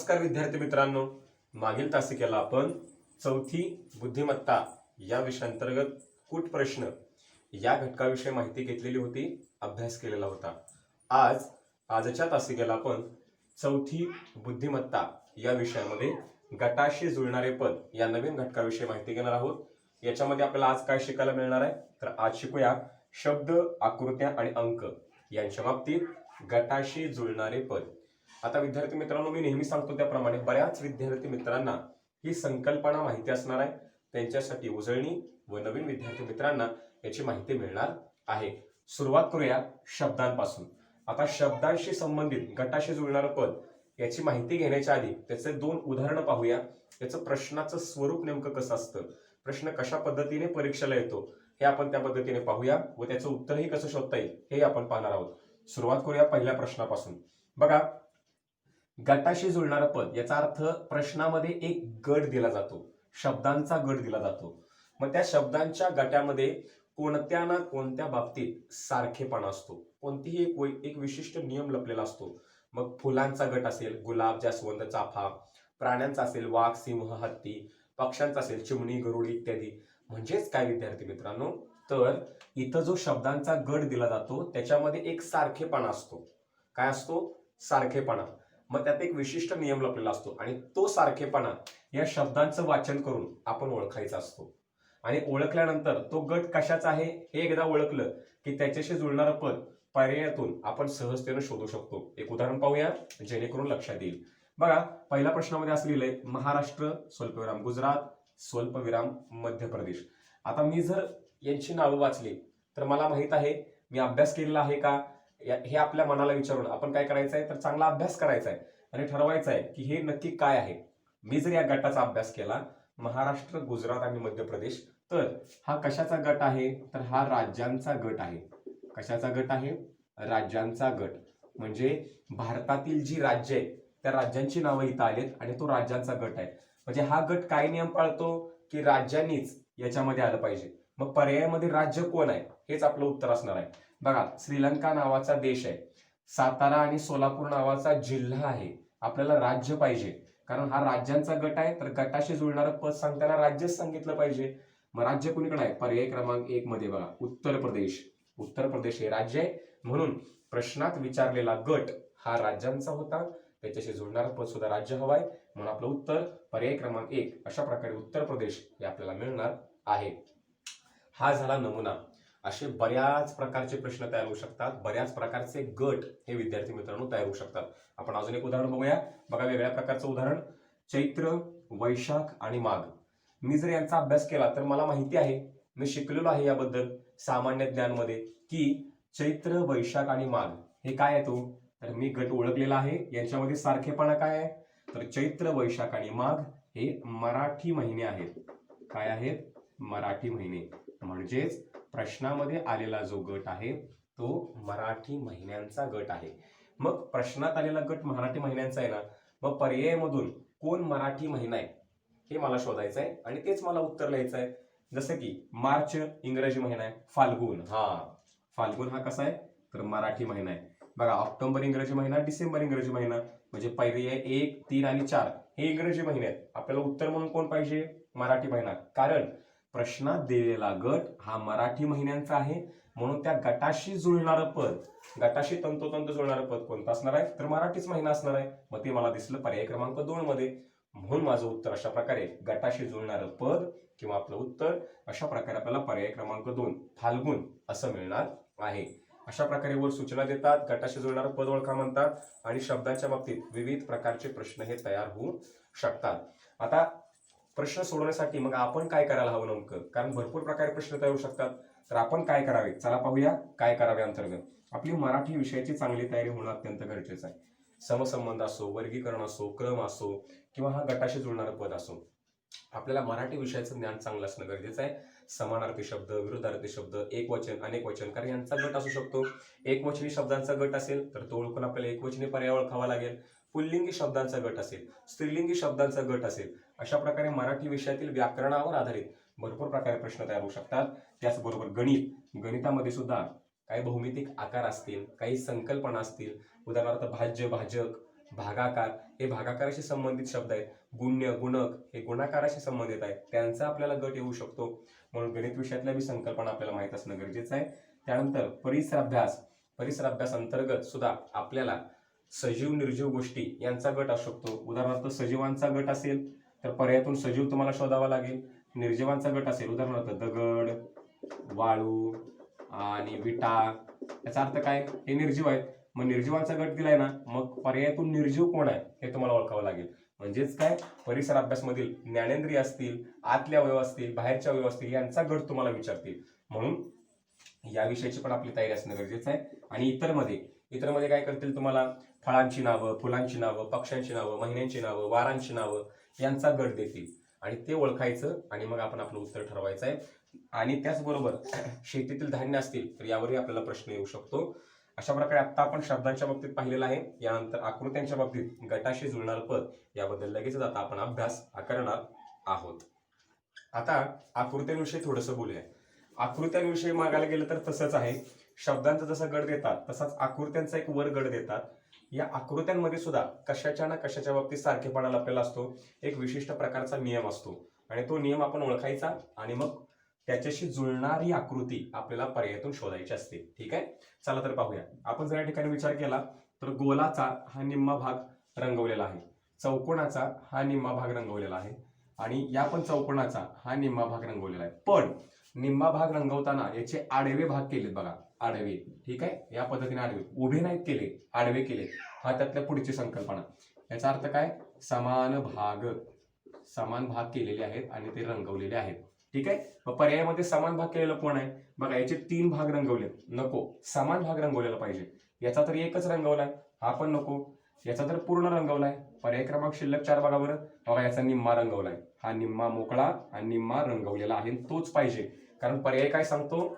नमस्कार विद्यार्थी मित्रांनो, मागील तासिकेला आपण चौथी बुद्धिमत्ता या विषयांतर्गत कूट प्रश्न या घटकाविषयी माहिती घेतलेली होती, अभ्यास केलेला होता। आजच्या तासिकेला आपण चौथी बुद्धिमत्ता या विषयामध्ये गटाशी जुळणारे पद या नवीन घटकाविषयी माहिती घेणार आहोत। याच्यामध्ये आपल्याला आज काय शिकायला मिळणार आहे, तर आज शिकूया शब्द, आकृत्या आणि अंक यांच्या बाबतीत गटाशी जुळणारे पद। आता विद्यार्थी मित्रांनो, मी नेहमी सांगतो त्याप्रमाणे बऱ्याच विद्यार्थी मित्रांना ही संकल्पना माहिती असणार आहे, त्यांच्यासाठी उजळणी व नवीन विद्यार्थी मित्रांना याची माहिती मिळणार आहे। सुरुवात करूया शब्दांपासून। आता शब्दांशी संबंधित गटाशी जुळणारं पद याची माहिती घेण्याच्या आधी त्याचे दोन उदाहरणं पाहूया। त्याचं प्रश्नाचं स्वरूप नेमकं कसं असतं, प्रश्न कशा पद्धतीने परीक्षेला येतो हे आपण त्या पद्धतीने पाहूया व त्याचं उत्तरही कसं शोधता येईल हे आपण पाहणार आहोत। सुरुवात करूया पहिल्या प्रश्नापासून। बघा, गटाशी जुळणारं पद याचा अर्थ प्रश्नामध्ये एक गट दिला जातो, शब्दांचा गट दिला जातो। मग त्या शब्दांच्या गटामध्ये कोणत्या ना कोणत्या बाबतीत सारखेपणा असतो, कोणतीही एक विशिष्ट नियम लपलेला असतो। मग फुलांचा गट असेल गुलाब, जास्वंद, चाफा, प्राण्यांचा असेल वाघ, सिंह, हत्ती, पक्ष्यांचा असेल चिमणी, गरुड इत्यादी। म्हणजेच काय विद्यार्थी मित्रांनो, तर इथं जो शब्दांचा गट दिला जातो त्याच्यामध्ये एक सारखेपणा असतो। काय असतो? सारखेपणा। मग त्यात एक विशिष्ट नियम लपलेला असतो आणि तो सारखेपणा या शब्दांचं वाचन करून आपण ओळखायचा असतो। आणि ओळखल्यानंतर तो गट कशाचा आहे हे एकदा ओळखलं की त्याच्याशी जुळणारं पद पर्यायातून आपण सहजतेने शोधू शकतो। एक उदाहरण पाहूया जेणेकरून लक्षात येईल। बघा, पहिल्या प्रश्नामध्ये असं लिहिलंय महाराष्ट्र स्वल्पविराम गुजरात स्वल्पविराम मध्य प्रदेश। आता मी जर यांची नावं वाचली तर मला माहित आहे, मी अभ्यास केलेला आहे का हे आपल्या मनाला विचारून आपण काय करायचं आहे, तर चांगला अभ्यास करायचा आहे आणि ठरवायचं आहे की हे नक्की काय आहे। मी जर या गटाचा अभ्यास केला महाराष्ट्र, गुजरात आणि मध्य प्रदेश, तर हा कशाचा गट आहे, तर हा राज्यांचा गट आहे। कशाचा गट आहे? राज्यांचा गट। म्हणजे भारतातील जी राज्य आहेत त्या राज्यांची नावं इथं आलेत आणि तो राज्यांचा गट आहे। म्हणजे हा गट काय नियम पाळतो की राज्यांनीच याच्यामध्ये आलं पाहिजे। मग पर्यायामध्ये राज्य कोण आहे हेच आपलं उत्तर असणार आहे। बघा, श्रीलंका नावाचा देश आहे, सातारा आणि सोलापूर नावाचा जिल्हा आहे। आपल्याला राज्य पाहिजे कारण हा राज्यांचा गट आहे, तर गटाशी जुळणारं पद सांगताना राज्यच सांगितलं पाहिजे। मग राज्य कुणीकडे आहे? पर्याय क्रमांक 1 मध्ये बघा, उत्तर प्रदेश। उत्तर प्रदेश हे राज्य आहे, म्हणून प्रश्नात विचारलेला गट हा राज्यांचा होता, त्याच्याशी जुळणारं पद सुद्धा राज्य हवाय, म्हणून आपलं उत्तर पर्याय क्रमांक 1 अशा प्रकारे उत्तर प्रदेश हे आपल्याला मिळणार आहे। हा झाला नमुना। असे बऱ्याच प्रकारचे प्रश्न तयार होऊ शकतात, बऱ्याच प्रकारचे गट हे विद्यार्थी मित्रांनो तयार होऊ शकतात। आपण अजून एक उदाहरण बघूया। बघा, वेगळ्या प्रकारचं उदाहरण, चैत्र, वैशाख आणि माघ। मी जर यांचा अभ्यास केला तर मला माहिती आहे, मी शिकलेलो आहे याबद्दल सामान्य ज्ञानमध्ये, की चैत्र, वैशाख आणि माघ हे काय आहे तो, तर मी गट ओळखलेला आहे। यांच्यामध्ये सारखेपणा काय आहे, तर चैत्र, वैशाख आणि माघ हे मराठी महिने आहेत। काय आहेत? मराठी महिने। म्हणजेच प्रश्नामध्ये आलेला जो गट आहे तो मराठी महिन्यांचा गट आहे। मग प्रश्नात आलेला गट मराठी महिन्यांचा आहे ना, मग पर्यायामधून कोण मराठी महिना आहे हे मला शोधायचं आहे आणि तेच मला उत्तर लिहायचं आहे। जसं की मार्च इंग्रजी महिना आहे, फाल्गुन, फाल्गुन हा कसा आहे, तर मराठी महिना आहे। बघा, ऑक्टोबर इंग्रजी महिना, डिसेंबर इंग्रजी महिना, म्हणजे पर्याय 1, 3 आणि 4 हे इंग्रजी महिने आहेत। आपल्याला उत्तर म्हणून कोण पाहिजे? मराठी महिना। कारण प्रश्नात दिलेला गट हा मराठी महिन्यांचा आहे, म्हणून त्या गटाशी जुळणारं पद, गटाशी तंतोतंत जुळणारं पद कोणतं असणार आहे, तर मराठीच महिना असणार आहे। मग ते मला दिसलं पर्याय क्रमांक 2 मध्ये, म्हणून माझं उत्तर अशा प्रकारे गटाशी जुळणारं पद किंवा आपलं उत्तर अशा प्रकारे आपल्याला पर्याय क्रमांक 2 फाल्गुन असं मिळणार आहे। अशा प्रकारे वर सूचना देतात, गटाशी जुळणारं पद ओळखा म्हणतात आणि शब्दांच्या बाबतीत विविध प्रकारचे प्रश्न हे तयार होऊ शकतात। आता प्रश्न सोडवण्यासाठी मग आपण काय करायला हवं नेमकं, कारण भरपूर प्रकारे प्रश्न तयार होऊ शकतात, तर आपण काय करावे, चला पाहूया काय करावे। अंतर्गत आपली मराठी विषयाची चांगली तयारी होणं अत्यंत गरजेचं आहे। समसंबंध असो, वर्गीकरण असो, क्रम असो किंवा हा गटाशी जुळणारं पद असो, आपल्याला मराठी विषयाचं ज्ञान चांगलं असणं गरजेचं आहे। समानार्थी शब्द, विरुद्धार्थी शब्द, एकवचन, अनेकवचन, कारण यांचा गट असू शकतो। एकवचनी शब्दांचा गट असेल तर तो ओळखून आपल्याला एकवचनी पर्याय ओळखावा लागेल। पुल्लिंगी शब्दांचा गट असेल, स्त्रीलिंगी शब्दांचा गट असेल, अशा प्रकारे मराठी विषयातील व्याकरणावर आधारित भरपूर प्रकारे प्रश्न तयार होऊ शकतात। त्याचबरोबर गणितामध्ये सुद्धा काही भौमितिक आकार असतील, काही संकल्पना असतील, उदाहरणार्थ भाज्य, भाजक, भागाकार हे भागाकाराशी संबंधित शब्द आहेत, गुण्य गुणक हे गुणाकाराशी संबंधित आहे, त्यांचा आपल्याला गट येऊ शकतो. म्हणून गणित विषयातल्या बी संकल्पना आपल्याला माहित असणं गरजेचं आहे. त्यानंतर परिसर अभ्यास अंतर्गत सुद्धा आपल्याला सजीव निर्जीव गोष्टी यांचा गट असू शकतो. उदाहरणार्थ सजीवांचा गट असेल तर पर्यायातून सजीव तुम्हाला शोधावा लागेल. निर्जीवांचा गट असेल उदाहरणार्थ दगड, वाळू आणि विटा, याचा अर्थ काय, हे निर्जीव आहेत. मग निर्जीवांचा गट दिलाय ना, मग पर्यायातून निर्जीव कोण आहे हे तुम्हाला ओळखावं लागेल. म्हणजेच काय, परिसर अभ्यास मधील ज्ञानेंद्रिय असतील, आतल्या अवयव असतील, बाहेरच्या अवयव असतील, यांचा गट तुम्हाला विचारतील. म्हणून या विषयाची पण आपली तयारी असणं गरजेचं आहे. आणि इतर मध्ये काय करतील, तुम्हाला फळांची नावं, फुलांची नावं, पक्ष्यांची नावं, महिन्यांची नावं, वारांची नावं यांचा गट देतील आणि ते ओळखायचं आणि मग आपण आपलं उत्तर ठरवायचं आहे. आणि त्याचबरोबर शेतीतील धान्य असतील तर यावरही आपल्याला प्रश्न येऊ शकतो. अशा प्रकारे आता आपण शब्दांच्या बाबतीत पाहिलेलं आहे. यानंतर आकृत्यांच्या बाबतीत गटाशी जुळणारं पद याबद्दल लगेचच आता आपण अभ्यास करणार आहोत. आता आकृत्यांविषयी थोडंसं बोलूया. आकृत्यांविषयी मागायला गेलं तर तसंच आहे. शब्दांचा जसा गट देतात तसाच आकृत्यांचा एक वर गट देतात. या आकृत्यांमध्ये सुद्धा कशाच्या ना कशाच्या बाबतीत सारखेपणा आपल्याला असतो. एक विशिष्ट प्रकारचा नियम असतो आणि तो नियम आपण ओळखायचा आणि मग त्याच्याशी जुळणारी आकृती आपल्याला पर्यायातून शोधायची असते. ठीक आहे, चला तर पाहूया. आपण जर या ठिकाणी विचार केला तर गोलाचा हा निम्मा भाग रंगवलेला आहे, चौकोनाचा हा निम्मा भाग रंगवलेला आहे आणि या पण चौकोनाचा हा निम्मा भाग रंगवलेला आहे. पण निम्मा भाग रंगवताना याचे आडवे भाग केलेत बघा, आडवे. ठीक आहे, या पद्धतीने आडवे, उभे नाहीत केले, आडवे केले. हा त्यातल्या पुढची संकल्पना. याचा अर्थ काय, समान भाग केलेले आहेत आणि ते रंगवलेले आहेत. ठीक आहे, मग पर्यायामध्ये समान भाग केलेला कोण आहे बघा, याचे 3 भाग रंगवले, नको, समान भाग रंगवलेला पाहिजे. याचा तर एकच रंगवलाय, हा पण नको. याचा तर पूर्ण रंगवलाय, पर्याय क्रमांक शिल्लक 4 बघा बघा, याचा निम्मा रंगवलाय, हा निम्मा मोकळा आणि निम्मा रंगवलेला आहे, तोच पाहिजे. कारण पर्याय काय सांगतो,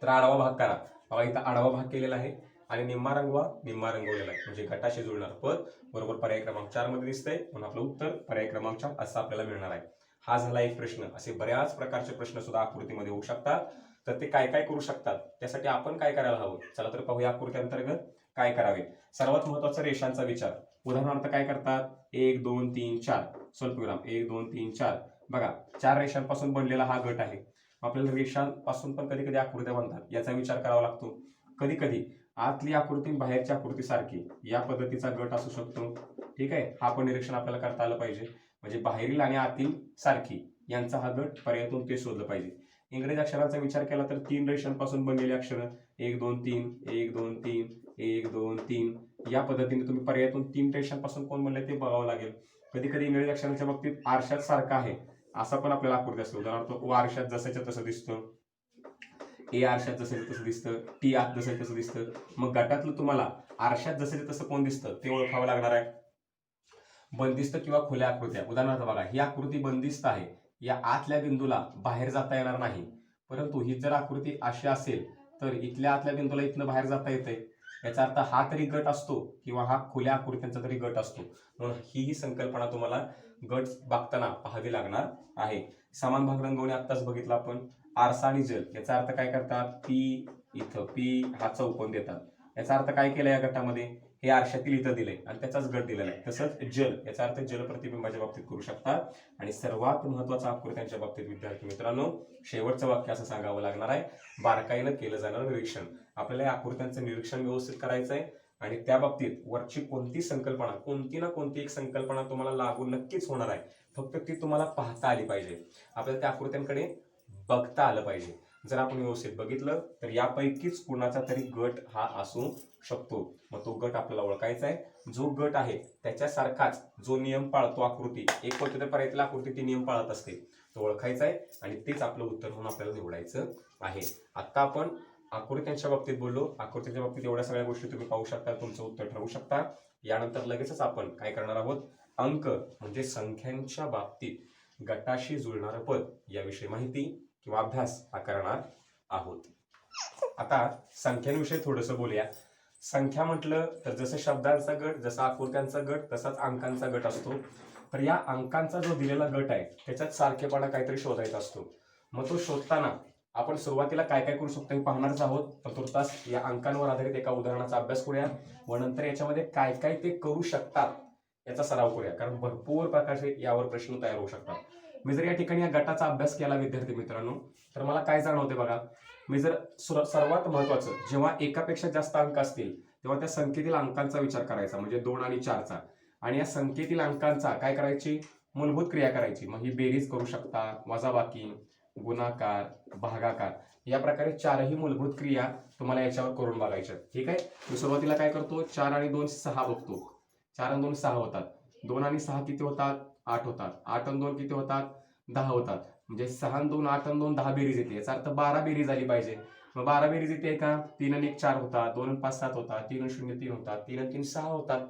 तर आडवा भाग करा. बघा इथं आडवा भाग केलेला आहे आणि निम्मा रंगवलेला आहे, म्हणजे गटाशी जुळणार पद बरोबर पर्याय क्रमांक 4 मध्ये दिसतंय. म्हणून आपलं उत्तर पर्याय क्रमांक 4 असं आपल्याला मिळणार आहे. हा झाला एक प्रश्न. असे बऱ्याच प्रकारचे प्रश्न सुद्धा आकृतीमध्ये होऊ शकतात. तर ते काय काय करू शकतात, त्यासाठी आपण काय करायला हवं, चला तर पाहूया आकृती अंतर्गत काय करावे. सर्वात महत्वाचा रेषांचा विचार. उदाहरणार्थ काय करतात, 1 2 3 4 स्वल्पविराम, 1 2 3 4 बघा, 4 रेषांपासून बनलेला हा गट आहे. आपल्याला रेषांपासून पण कधी कधी आकृत्या बनतात, याचा विचार करावा लागतो. कधी कधी आतली आकृती बाहेरची आकृती सारखी या पद्धतीचा गट असू शकतो. ठीक आहे, हा पण निरीक्षण आपल्याला करता आलं पाहिजे. म्हणजे बाहेरील आणि आतील सारखी यांचा हा गट, पर्यायातून ते शोधलं पाहिजे. इंग्रजी अक्षरांचा विचार केला तर 3 रेषांपासून बनलेली अक्षरं 1 2 3 1 2 3 1 2 3 या पद्धतीने तुम्ही पर्यायातून 3 रेषांपासून कोण बनले ते बघावं लागेल. कधी कधी इंग्रजी अक्षरांच्या बाबतीत आरशात सारखा आहे असा पण आपल्याला आकृती असतो. उदाहरणार्थ ओ आरशात जसंच्या तसं दिसतं, ए आरशात जसं तसं दिसतं, टी आत जसं तसं दिसतं. मग गटातलं तुम्हाला आरशात जसं तसं कोण दिसतं ते ओळखावं लागणार आहे. बंदिस्त किंवा खुल्या आकृत्या. उदाहरणार्थ बघा, ही आकृती बंदिस्त आहे, या आतल्या बिंदूला बाहेर जाता येणार नाही. परंतु ही जर आकृती अशी असेल तर इथल्या आतल्या बिंदूला इथनं बाहेर जाता येते. याचा अर्थ हा तरी गट असतो किंवा हा खुल्या आकृत्यांचा तरी गट असतो. म्हणून ही संकल्पना तुम्हाला गट बघताना पाहावी लागणार आहे. समान भाग रंगवणे आत्ताच बघितलं आपण. आरसा आणि जल याचा अर्थ काय करतात, पी इथं पी हा चौकोन देतात. याचा अर्थ काय केलं या गटामध्ये, हे आरशातील इथं दिलंय आणि त्याचाच गट दिलेला आहे. तसंच जल याचा अर्थ जल प्रतिबिंबाच्या बाबतीत करू शकतात. आणि सर्वात महत्वाचा आकृत्यांच्या बाबतीत विद्यार्थी मित्रांनो, शेवटचं वाक्य असं सांगावं लागणार आहे, बारकाईनं केलं जाणारं निरीक्षण. आपल्याला या आकृत्यांचं निरीक्षण व्यवस्थित करायचं आहे आणि त्या बाबतीत वरची कोणती संकल्पना, कोणती ना कोणती एक संकल्पना तुम्हाला लागू नक्कीच होणार आहे. फक्त ती तुम्हाला पाहता आली पाहिजे, आपल्याला त्या आकृत्यांकडे बघता आलं पाहिजे. जर आपण व्यवस्थित बघितलं तर यापैकीच कुणाचा तरी गट हा असू शकतो. मग तो गट आपल्याला ओळखायचा आहे. जो गट आहे त्याच्यासारखाच जो नियम पाळतो आकृती, एक कोणत्या तरी पर्यायातील आकृती ती नियम पाळत असते, तो ओळखायचा आहे आणि तेच आपलं उत्तर म्हणून आपल्याला निवडायचं आहे. आता आपण आकृत्यांच्या बाबतीत बोललो. आकृतीच्या बाबतीत एवढ्या सगळ्या गोष्टी तुम्ही पाहू शकता, तुमचं उत्तर ठरवू शकता. यानंतर लगेचच आपण काय करणार आहोत, अंक म्हणजे संख्यांच्या बाबतीत गटाशी जुळणारं पद याविषयी माहिती किंवा अभ्यास करणार आहोत. आता संख्यांविषयी थोडंसं बोलूया. संख्या म्हटलं तर जसं शब्दांचा गट, जसा आकृत्यांचा गट, तसाच अंकांचा गट असतो. तर या अंकांचा जो दिलेला गट आहे त्याच्यात सारखेपणा काहीतरी शोधायचा असतो. मग तो शोधताना आपण सुरुवातीला काय काय करू शकतो हे पाहणारच आहोत, पण तुर्तास या अंकांवर आधारित एका उदाहरणाचा अभ्यास करूया व नंतर याच्यामध्ये काय काय ते करू शकतात याचा सराव करूया, कारण भरपूर प्रकारचे यावर प्रश्न तयार होऊ शकतात. मी जर या ठिकाणी या गटाचा अभ्यास केला विद्यार्थी मित्रांनो, तर मला काय जाणवते बघा, मी जर सर्वात महत्वाचं, जेव्हा एकापेक्षा जास्त अंक असतील तेव्हा त्या संख्येतील अंकांचा विचार करायचा, म्हणजे 2 आणि 4चा, आणि या संख्येतील अंकांचा काय करायची, मूलभूत क्रिया करायची. मग ही बेरीज करू शकता, वजाबाकी, गुणाकार, भागाकार, या प्रकारे 4ही मूलभूत क्रिया तुम्हाला याच्यावर करून बघायच्या. ठीक आहे, मी सुरुवातीला काय करतो, 4 आणि 2 6 बघतो. 4 आणि 2 6 होतात, 2 आणि 6 किती होतात, 8 होतात, 8 आणि 2 किती होतात, 10 होतात. म्हणजे 6 आणि 2 8 आणि 2 10 बेरीज येते, याचा अर्थ 12 बेरीज आली पाहिजे. मग 12 बेरीज येते का, 3 आणि 1 4 होतात, 2 आणि 5 7 होतात, 3 आणि 0 3 होतात, 3 आणि 3 6 होतात.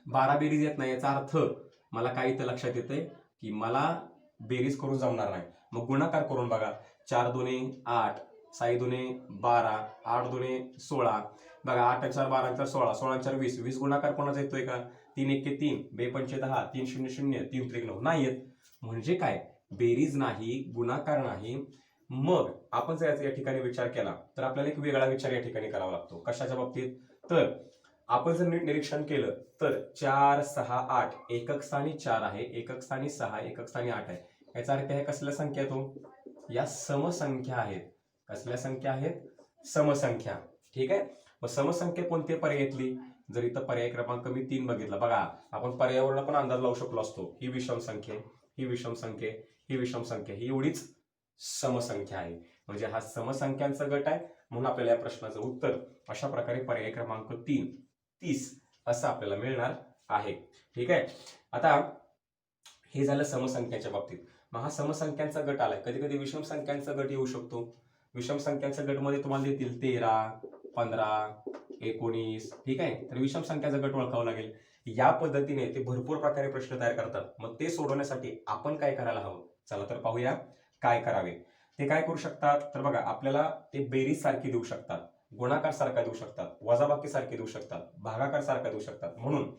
12 बेरीज येत नाही, याचा अर्थ मला काय इथं लक्षात येतंय की मला बेरीज करून जमणार नाही. मग गुणाकार करून बघा, 4 2 8, 6 2 12, 8 2 16. बघा 8 4 12 4 16, 16 4 20, 20 गुणाकार कोणाचा येतोय का, 3 1 3, 2 5 10, 3 0 0, 3 3 9 नाही येत. म्हणजे काय, बेरीज नाही, गुणाकार नाही. मग आपण जर या ठिकाणी विचार केला तर आपल्याला एक वेगळा विचार या ठिकाणी करावा लागतो. कशाच्या बाबतीत, तर आपण जर नीट निरीक्षण केलं तर 4 6 8 एकक स्थानी 4 आहे, एकक स्थानी 6, एकक स्थानी 8 आहे. याचा अर्थ आहे कसल्या संख्या येतो, या समसंख्या आहेत. कसल्या संख्या आहेत, समसंख्या. ठीक आहे, मग समसंख्या कोणते पर्याय घेतली, जर इथं पर्याय क्रमांक मी 3 बघितला, बघा आपण पर्यायावरून पण अंदाज लावू शकलो असतो, ही विषम संख्या, ही विषम संख्या, ही विषम संख्या, ही एवढीच समसंख्या आहे. म्हणजे हा समसंख्यांचा गट आहे, म्हणून आपल्याला या प्रश्नाचं उत्तर अशा प्रकारे पर्याय क्रमांक 3 30 असं आपल्याला मिळणार आहे. ठीक आहे, आता हे झालं समसंख्याच्या बाबतीत. मग हा समसंख्यांचा गट आलाय, कधी कधी विषम संख्यांचा गट येऊ शकतो. विषम संख्यांच्या गटमध्ये तुम्हाला देतील 13 15 19. ठीक आहे, तर विषम संख्याचा गट ओळखावा लागेल. या पद्धतीने ते भरपूर प्रकारे प्रश्न तयार करतात. मग ते सोडवण्यासाठी आपण काय करायला हवं, चला तर पाहूया काय करावे. ते काय करू शकतात, तर बघा आपल्याला ते बेरीज सारखी देऊ शकतात, गुणाकार सारखा देऊ शकतात, वजाबाकी सारखे देऊ शकतात, भागाकार सारखा देऊ शकतात. म्हणून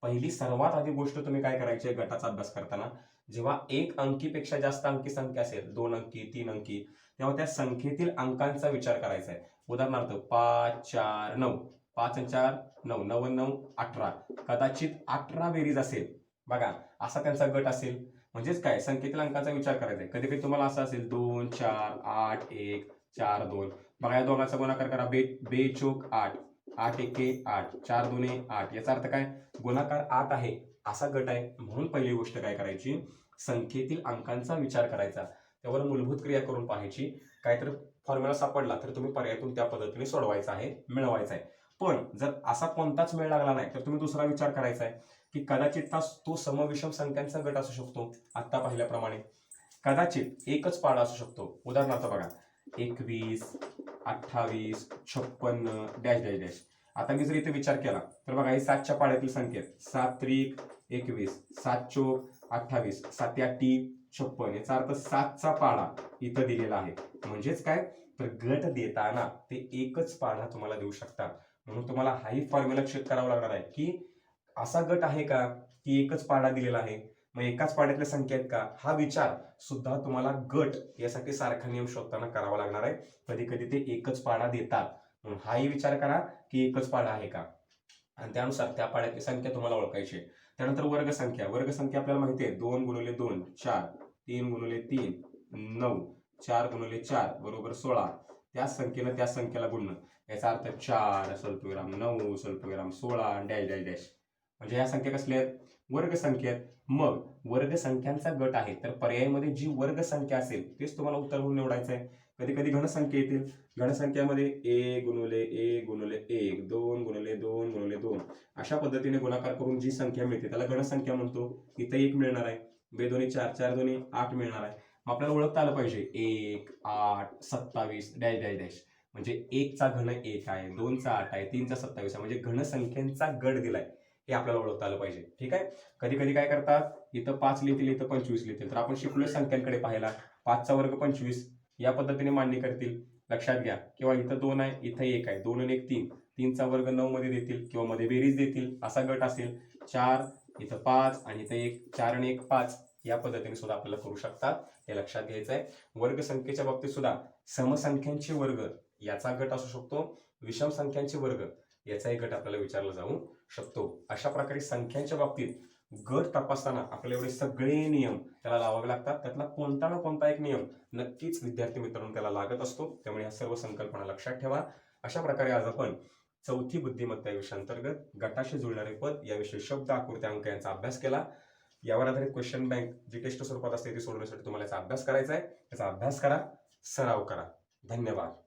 पहिली सर्वात आधी गोष्ट तुम्ही काय करायची गटाचा अभ्यास करताना, जेव्हा 1 अंकीपेक्षा जास्त अंकी संख्या असेल, 2 अंकी 3 अंकी, तेव्हा त्या संख्येतील अंकांचा विचार करायचा आहे. उदाहरणार्थ 5 4 9, 5 आणि 4 9, 9 आणि 9 18, कदाचित 18 बेरीज असेल. बघा असा त्यांचा गट असेल, म्हणजेच काय, संख्येतील अंकाचा विचार करायचा आहे. कधी कधी तुम्हाला असं असेल 2 4 8 1 4 2. बघा या दोघांचा गुणाकार करा, बे चोक 8, 8 1 8, 4 2 8. याचा अर्थ काय, गुणाकार 8 आहे असा गट आहे. म्हणून पहिली गोष्ट काय करायची, संख्येतील अंकांचा विचार करायचा, त्यावर मूलभूत क्रिया करून पाहायची. काहीतरी फॉर्म्युला सापडला तर तुम्ही पर्यायातून त्या पद्धतीने सोडवायचा आहे, मिळवायचा आहे. पण जर असा कोणताच मेळ लागला नाही तर तुम्ही दुसरा विचार करायचा आहे की कदाचित तो समविषम संख्यांचा गट असू शकतो. आता पाहिल्याप्रमाणे कदाचित एकच पाडा असू शकतो. उदाहरणार्थ बघा 21 28 56 डॅश डॅश डॅश. आता मी जर इथे विचार केला तर बघा ही 7च्या पाड्यातील संख्या, 7 त्रिक 21, 7 चोक 28, 7 8 56. याचा अर्थ 7चा पाडा इथं दिलेला आहे. म्हणजेच काय, तर गट देताना ते एकच पाढा तुम्हाला देऊ शकतात. म्हणून तुम्हाला हाही फॉर्म्युला चेक करावा लागणार आहे की असा गट आहे का की एकच पाढा दिलेला आहे, मग एकाच पाड्यातल्या संख्या आहेत का, हा विचार सुद्धा तुम्हाला गट यासाठी सारखा नियम शोधताना करावा लागणार आहे. कधी कधी ते एकच पाढा देतात, म्हणून हाही विचार करा की एकच पाढा आहे का, आणि त्यानुसार त्या पाड्यातली संख्या तुम्हाला ओळखायची. त्यानंतर वर्गसंख्या. वर्गसंख्या आपल्याला माहिती आहे 2 गुणिले 2 4, 3 गुणिले 3 9, 4 गुणिले 4 बरोबर 16. त्या संख्येनं त्या संख्येला गुणणं, याचा अर्थ 4 स्वल्पविराम 9 स्वल्पविराम 16 डॅश डॅश डॅश. म्हणजे या संख्या कसल्या आहेत, वर्गसंख्या आहेत. मग वर्गसंख्यांचा गट आहे तर पर्यायामध्ये जी वर्गसंख्या असेल तेच तुम्हाला उत्तर म्हणून निवडायचं आहे. कधी कधी घनसंख्या येतील, घनसंख्यामध्ये 1 गुणिले 1 गुणिले 1, 2 गुणिले 2 गुणिले 2 अशा पद्धतीने गुणाकार करून जी संख्या मिळते त्याला घनसंख्या म्हणतो. इथं 1 मिळणार आहे, 2 2 4 4 2 8 मिळणार आहे. मग आपल्याला ओळखता आलं पाहिजे 1 8 27 डॅश डॅश डॅश. म्हणजे 1चा घन 1 आहे, 2चा 8 आहे, 3चा 27 आहे. म्हणजे घनसंख्यांचा गट दिलाय हे आपल्याला ओळखता आलं पाहिजे. ठीक आहे, कधी कधी काय करतात, इथं 5 लिहितील, इथं 25 लिहितील. तर आपण शिकलोय संख्यांकडे पाहायला, 5चा वर्ग 25 या पद्धतीने मांडणी करतील, लक्षात घ्या. किंवा इथं 2 आहे, इथं 1 आहे, 2 आणि 1 3, 3चा वर्ग 9 मध्ये देतील किंवा मध्ये बेरीज देतील, असा गट असेल. 4 इथं 5 आणि इथं 1, 4 आणि 1 5 या पद्धतीने सुद्धा आपल्याला करू शकतात, हे लक्षात घ्यायचं आहे. वर्ग संख्येच्या बाबतीत सुद्धा समसंख्यांचे वर्ग याचा गट असू शकतो, विषम संख्यांचे वर्ग याचाही गट आपल्याला विचारला जाऊ शकतो. अशा प्रकारे संख्यांच्या बाबतीत गट तपासताना आपल्याला एवढे सगळे नियम त्याला लावावे लागतात. त्यातला कोणता ना कोणता एक नियम नक्कीच विद्यार्थी मित्रांनो त्याला लागत असतो. त्यामुळे ह्या सर्व संकल्पना लक्षात ठेवा. अशा प्रकारे आज आपण चौथी बुद्धिमत्ता या विषयांतर्गत गटाशी जुळणारे पद याविषयी शब्द, आकृती, अंक यांचा अभ्यास केला. यावर आधारित क्वेश्चन बँक जी टेस्ट स्वरूपात असते ती सोडवण्यासाठी तुम्हाला याचा अभ्यास करायचा आहे. याचा अभ्यास करा, सराव करा. धन्यवाद.